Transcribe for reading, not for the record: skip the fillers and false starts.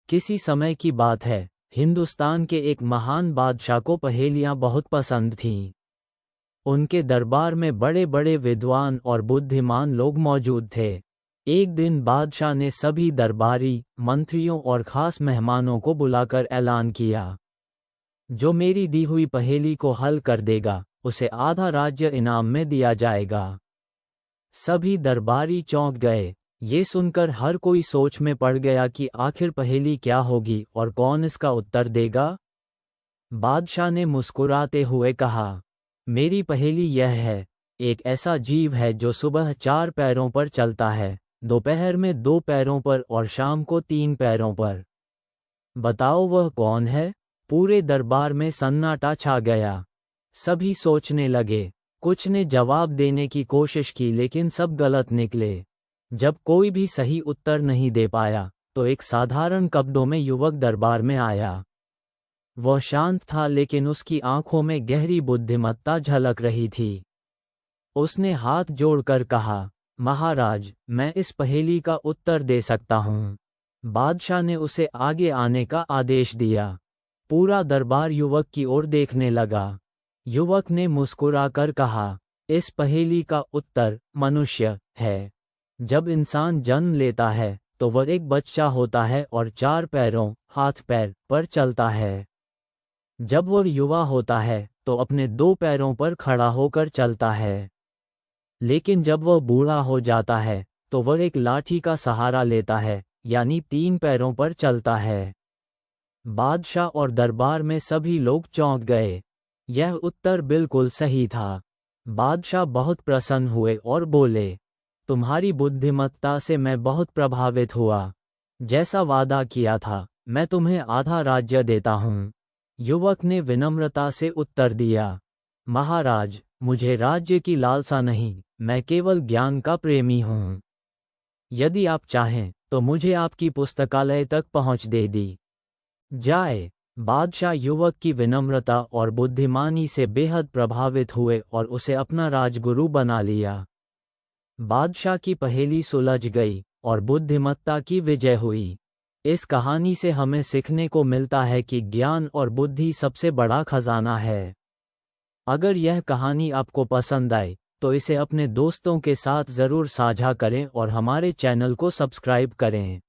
किसी समय की बात है, हिंदुस्तान के एक महान बादशाह को पहेलियां बहुत पसंद थीं। उनके दरबार में बड़े बड़े विद्वान और बुद्धिमान लोग मौजूद थे। एक दिन बादशाह ने सभी दरबारी, मंत्रियों और खास मेहमानों को बुलाकर ऐलान किया, जो मेरी दी हुई पहेली को हल कर देगा, उसे आधा राज्य इनाम में दिया जाएगा। सभी दरबारी चौंक गए। ये सुनकर हर कोई सोच में पड़ गया कि आखिर पहेली क्या होगी और कौन इसका उत्तर देगा। बादशाह ने मुस्कुराते हुए कहा, मेरी पहेली यह है, एक ऐसा जीव है जो सुबह 4 पैरों पर चलता है, दोपहर में 2 पैरों पर और शाम को 3 पैरों पर। बताओ वह कौन है? पूरे दरबार में सन्नाटा छा गया। सभी सोचने लगे। कुछ ने जवाब देने की कोशिश की लेकिन सब गलत निकले। जब कोई भी सही उत्तर नहीं दे पाया, तो एक साधारण कपड़ों में युवक दरबार में आया। वह शांत था लेकिन उसकी आंखों में गहरी बुद्धिमत्ता झलक रही थी। उसने हाथ जोड़कर कहा, महाराज, मैं इस पहेली का उत्तर दे सकता हूँ। बादशाह ने उसे आगे आने का आदेश दिया। पूरा दरबार युवक की ओर देखने लगा। युवक ने मुस्कुराकर कहा, इस पहेली का उत्तर मनुष्य है। जब इंसान जन्म लेता है तो वह एक बच्चा होता है और 4 पैरों, हाथ पैर पर चलता है। जब वह युवा होता है तो अपने 2 पैरों पर खड़ा होकर चलता है। लेकिन जब वह बूढ़ा हो जाता है तो वह एक लाठी का सहारा लेता है, यानी 3 पैरों पर चलता है। बादशाह और दरबार में सभी लोग चौंक गए। यह उत्तर बिल्कुल सही था। बादशाह बहुत प्रसन्न हुए और बोले, तुम्हारी बुद्धिमत्ता से मैं बहुत प्रभावित हुआ। जैसा वादा किया था, मैं तुम्हें आधा राज्य देता हूँ। युवक ने विनम्रता से उत्तर दिया, महाराज, मुझे राज्य की लालसा नहीं, मैं केवल ज्ञान का प्रेमी हूँ। यदि आप चाहें तो मुझे आपकी पुस्तकालय तक पहुँच दे दी जाए। बादशाह युवक की विनम्रता और बुद्धिमानी से बेहद प्रभावित हुए और उसे अपना राजगुरु बना लिया। बादशाह की पहेली सुलझ गई और बुद्धिमत्ता की विजय हुई। इस कहानी से हमें सीखने को मिलता है कि ज्ञान और बुद्धि सबसे बड़ा खजाना है। अगर यह कहानी आपको पसंद आए तो इसे अपने दोस्तों के साथ ज़रूर साझा करें और हमारे चैनल को सब्सक्राइब करें।